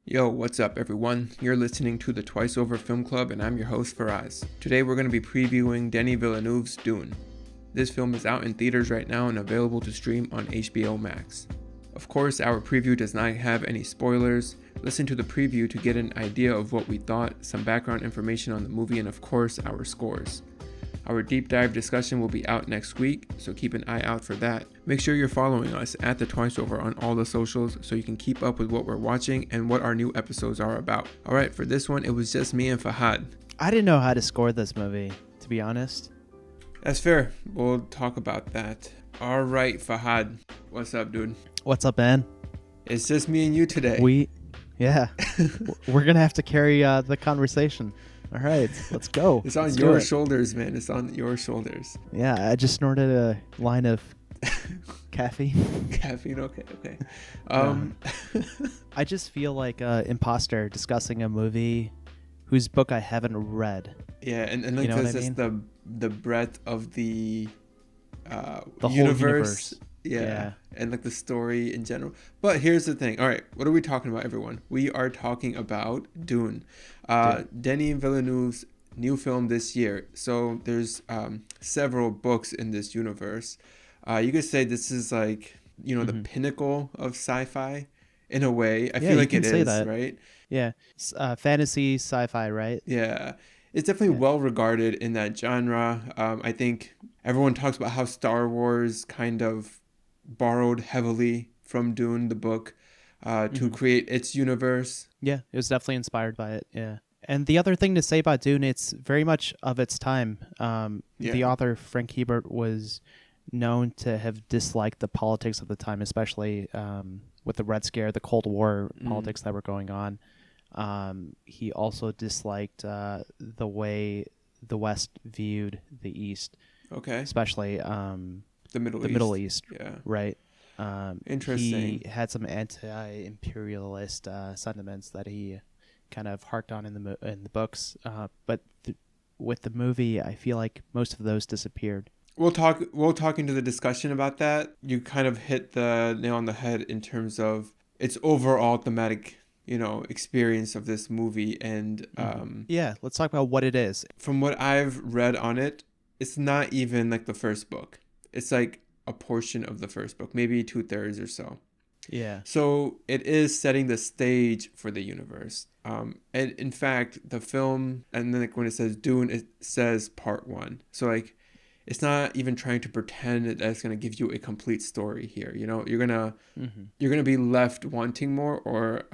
Yo, what's up everyone? You're listening to the Twice Over Film Club and I'm your host Faraz. Today we're going to be previewing Denis Villeneuve's Dune. This film is out in theaters right now and available to stream on HBO Max. Of course, our preview does not have any spoilers. Listen to the preview to get an idea of what we thought, some background information on the movie, and of course, our scores. Our deep dive discussion will be out next week, so keep an eye out for that. Make sure you're following us at the Twice Over on all the socials so you can keep up with what we're watching and what our new episodes are about. Alright, for this one, it was just me and Fahad. I didn't know how to score this movie, to be honest. That's fair. We'll talk about that. Alright, Fahad. What's up, dude? What's up, man? It's just me and you today. We're going to have to carry the conversation. All right, let's go. It's on your shoulders, man. It's on your shoulders. Yeah, I just snorted a line of caffeine. Caffeine, okay. I just feel like an imposter discussing a movie whose book I haven't read. Yeah, and like you know there's just the breadth of the whole universe. Yeah, and like the story in general. But here's the thing. All right, what are we talking about, everyone? We are talking about Dune. Denis Villeneuve's new film this year. So there's several books in this universe. You could say this is like, the pinnacle of sci-fi in a way. I feel like it is, that. Right? Yeah. Fantasy, sci-fi, right? Yeah. It's definitely well regarded in that genre. I think everyone talks about how Star Wars kind of borrowed heavily from Dune, the book, to create its universe. Yeah, it was definitely inspired by it. Yeah. And the other thing to say about Dune, it's very much of its time. The author, Frank Herbert, was known to have disliked the politics of the time, especially with the Red Scare, the Cold War politics that were going on. He also disliked the way the West viewed the East. Okay. Especially the Middle East. Yeah. Right. Interesting. He had some anti-imperialist sentiments that he kind of harked on in the books. But with the movie, I feel like most of those disappeared. We'll talk into the discussion about that. You kind of hit the nail on the head in terms of its overall thematic, experience of this movie. And let's talk about what it is. From what I've read on it, it's not even like the first book. It's like a portion of the first book, maybe 2/3 or so. Yeah. So it is setting the stage for the universe. And in fact, the film, and then when it says Dune, it says part 1. So like, it's not even trying to pretend that it's going to give you a complete story here. You're gonna be left wanting more or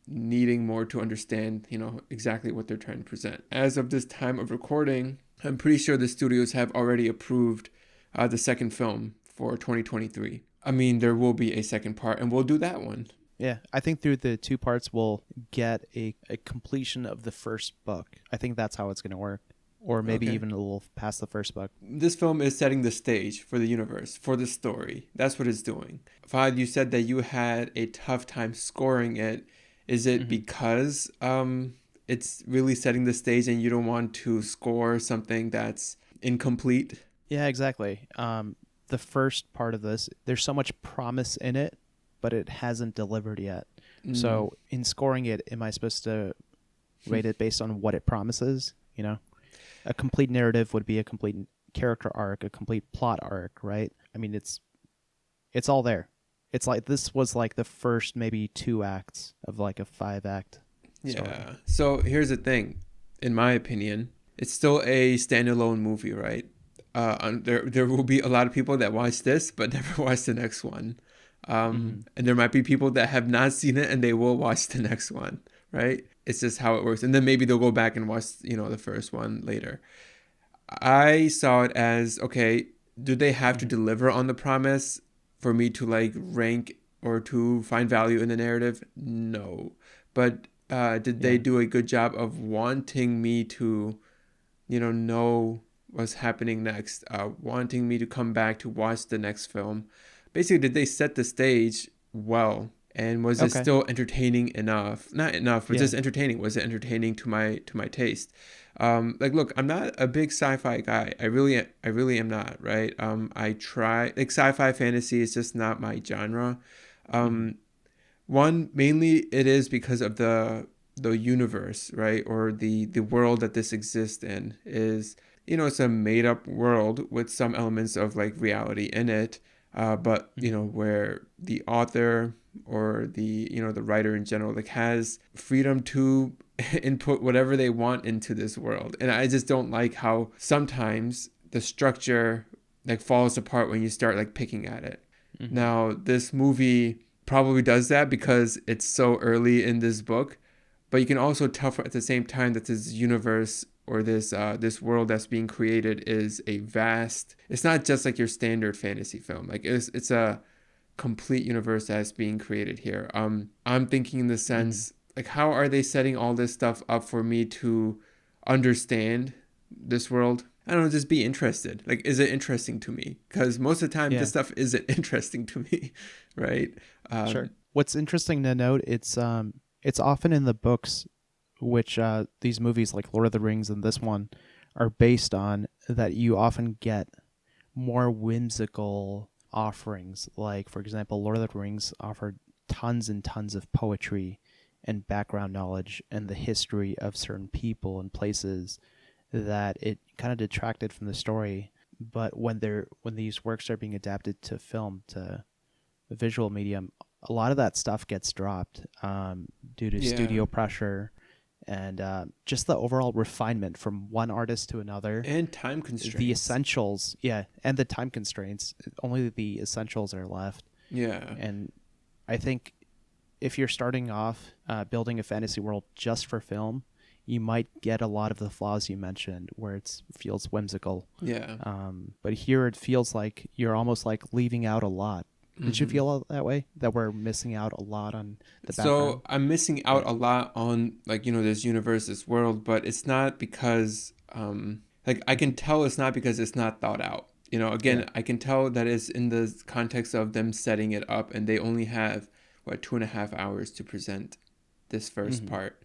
needing more to understand, exactly what they're trying to present. As of this time of recording, I'm pretty sure the studios have already approved the second film for 2023. I mean, there will be a second part, and we'll do that one. Yeah, I think through the 2 parts, we'll get a completion of the first book. I think that's how it's going to work. Or maybe even a little past the first book. This film is setting the stage for the universe, for the story. That's what it's doing. Fahad, you said that you had a tough time scoring it. Is it because it's really setting the stage and you don't want to score something that's incomplete? Yeah, exactly. The first part of this, there's so much promise in it, but it hasn't delivered yet. So in scoring it, am I supposed to rate it based on what it promises? A complete narrative would be a complete character arc, a complete plot arc, right? I mean, it's all there. It's like this was like the first maybe 2 acts of like a 5-act story. Yeah. So here's the thing. In my opinion, it's still a standalone movie, right? There will be a lot of people that watch this but never watch the next one. And there might be people that have not seen it and they will watch the next one, right? It's just how it works. And then maybe they'll go back and watch, the first one later. I saw it as, okay, do they have to deliver on the promise for me to like rank or to find value in the narrative? No. But did they do a good job of wanting me to, know what's happening next, wanting me to come back to watch the next film? Basically, did they set the stage well? And was it still entertaining enough? Not enough, but just entertaining. Was it entertaining to my taste? Look, I'm not a big sci-fi guy. I really am not, right? I try, like, sci-fi fantasy is just not my genre. One, mainly it is because of the universe, right? Or the world that this exists in is, it's a made up world with some elements of like reality in it. But where the author or the writer in general like has freedom to input whatever they want into this world. And I just don't like how sometimes the structure like falls apart when you start like picking at it. Mm-hmm. Now, this movie probably does that because it's so early in this book, but you can also tell at the same time that this universe or this world that's being created is a vast. It's not just like your standard fantasy film. Like it's a complete universe that's being created here. I'm thinking in the Mm-hmm. sense like how are they setting all this stuff up for me to understand this world? I don't know, just be interested. Like, is it interesting to me? Because most of the time, Yeah, this stuff isn't interesting to me, right? sure. Um, What's interesting to note, it's often in the books, which these movies like Lord of the Rings and this one are based on, that you often get more whimsical offerings. Like, for example, Lord of the Rings offered tons and tons of poetry and background knowledge and the history of certain people and places that it kind of detracted from the story. But when these works are being adapted to film, to a visual medium, a lot of that stuff gets dropped due to yeah, studio pressure and just the overall refinement from one artist to another. and time The constraints. essentials, yeah, and the time constraints. Only the essentials are left. Yeah, And I think if you're starting off building a fantasy world just for film, you might get a lot of the flaws you mentioned, where it feels whimsical. yeah. But here it feels like you're almost like leaving out a lot. Did you hmm feel that way? That we're missing out a lot on the So background? I'm missing out Like, a lot on like this universe, this world, but it's not because like I can tell it's not because it's not thought out. yeah. Again, I can tell that it's in the context of them setting it up, and they only have what 2.5 hours to present this first Mm-hmm. part.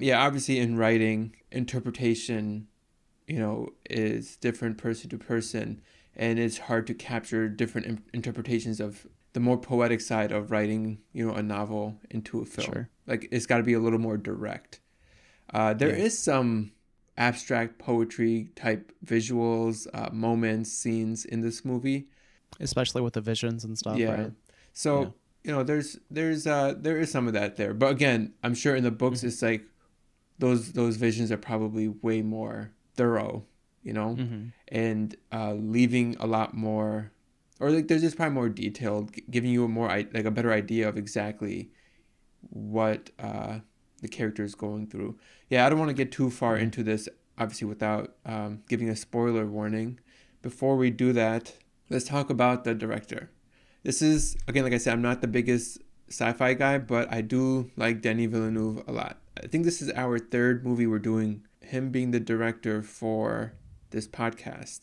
Yeah, obviously in writing, interpretation, is different person to person, and it's hard to capture different interpretations of the more poetic side of writing, a novel into a film. Sure. Like it's got to be a little more direct. There Yeah. is some abstract poetry type visuals, moments, scenes in this movie. Especially with the visions and stuff, Yeah. right? Yeah. So, there is some of that there. But again, I'm sure in the books Mm-hmm. it's like those visions are probably way more thorough, you know, Mm-hmm. and leaving a lot more, or like there's just probably more detailed, giving you a more like a better idea of exactly what the character is going through. Yeah, I don't want to get too far Yeah. into this, obviously, without giving a spoiler warning. Before we do that, let's talk about the director. This is, again, like I said, I'm not the biggest sci-fi guy, but I do like Denis Villeneuve a lot. I think this is our third movie we're doing, him being the director for this podcast.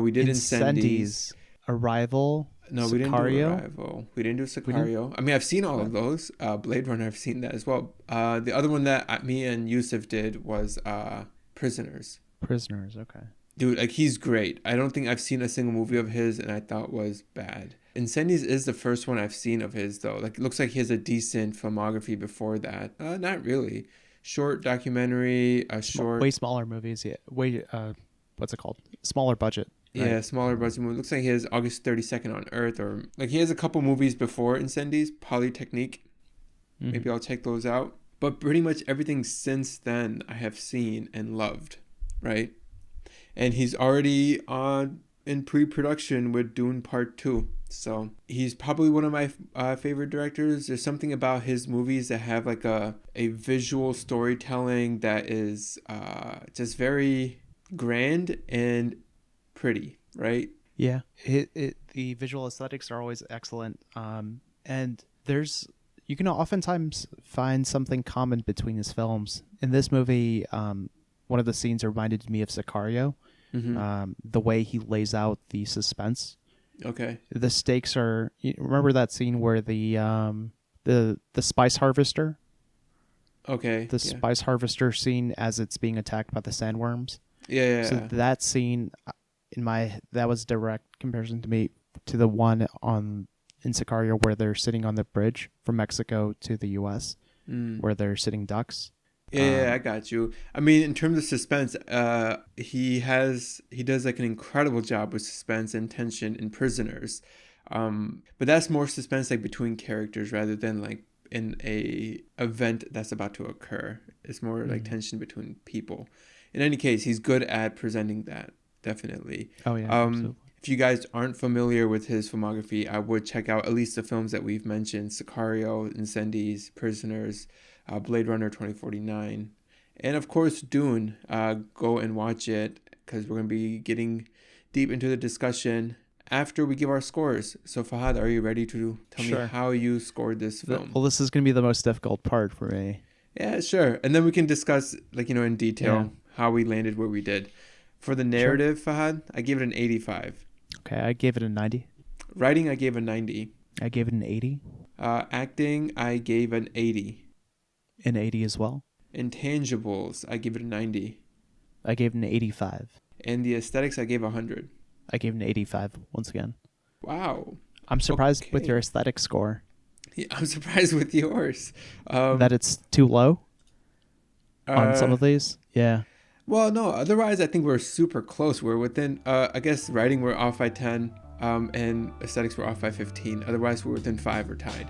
We did Incendies. Incendies, Arrival, No, we didn't do Sicario. Arrival. We didn't do We didn't. Sicario. I mean, I've seen all What? of those. Blade Runner, I've seen that as well. The other one that me and Yusuf did was Prisoners. Prisoners. Okay. Dude, like he's great. I don't think I've seen a single movie of his and I thought was bad. Incendies is the first one I've seen of his though. Like it looks like he has a decent filmography before that. Not really. Short documentary, a Way short, smaller movies. Yeah. Way. What's it called? Smaller budget. Right. yeah, smaller budget movie. Looks like he has August 32nd on Earth, or like he has a couple movies before Incendies, Polytechnique. Mm-hmm. Maybe I'll check those out. But pretty much everything since then I have seen and loved, right? And he's already on in pre-production with Dune Part 2. So he's probably one of my favorite directors. There's something about his movies that have like a visual storytelling that is just very grand and pretty, right? Yeah. The visual aesthetics are always excellent. And there's you can oftentimes find something common between his films. In this movie, one of the scenes reminded me of Sicario. Mm-hmm. The way he lays out the suspense, Okay. the stakes are. You remember that scene where the spice harvester, Okay. the Yeah. spice harvester scene as it's being attacked by the sandworms. Yeah. Yeah. So Yeah. that scene, that was direct comparison to me to the one on in Sicario where they're sitting on the bridge from Mexico to the U.S., where they're sitting ducks. Yeah, I got you. I mean, in terms of suspense, he does like an incredible job with suspense and tension in Prisoners. But that's more suspense like between characters rather than like in a event that's about to occur. It's more like tension between people. In any case, he's good at presenting that, definitely. Oh yeah, absolutely. If you guys aren't familiar with his filmography, I would check out at least the films that we've mentioned: Sicario, Incendies, Prisoners, Blade Runner 2049, and of course Dune. Go and watch it because we're going to be getting deep into the discussion after we give our scores. So Fahad, are you ready to tell me how you scored this film? Well, this is going to be the most difficult part for me. Yeah, sure. And then we can discuss in detail how we landed where we did. For the narrative, Fahad, I gave it an 85. Okay, I gave it a 90. Writing, I gave a 90. I gave it an 80. Acting, I gave an 80. An 80 as well. Intangibles, I gave it a 90. I gave it an 85. And the aesthetics, I gave 100. I gave it an 85 once again. Wow. I'm surprised with your aesthetic score. Yeah, I'm surprised with yours. That it's too low on some of these? Yeah. Well, no, otherwise I think we're super close. We're within, I guess writing we're off by 10, and aesthetics we're off by 15. Otherwise we're within 5 or tied.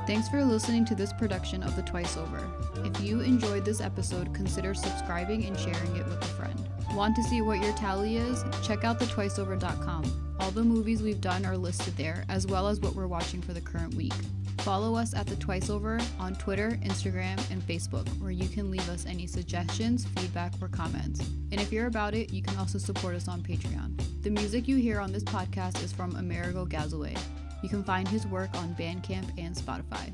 Thanks for listening to this production of The Twice Over. If you enjoyed this episode, consider subscribing and sharing it with a friend. Want to see what your tally is? Check out thetwiceover.com. All the movies we've done are listed there, as well as what we're watching for the current week. Follow us at The Twice Over on Twitter, Instagram, and Facebook, where you can leave us any suggestions, feedback, or comments. And if you're about it, you can also support us on Patreon. The music you hear on this podcast is from Amerigo Gazaway. You can find his work on Bandcamp and Spotify.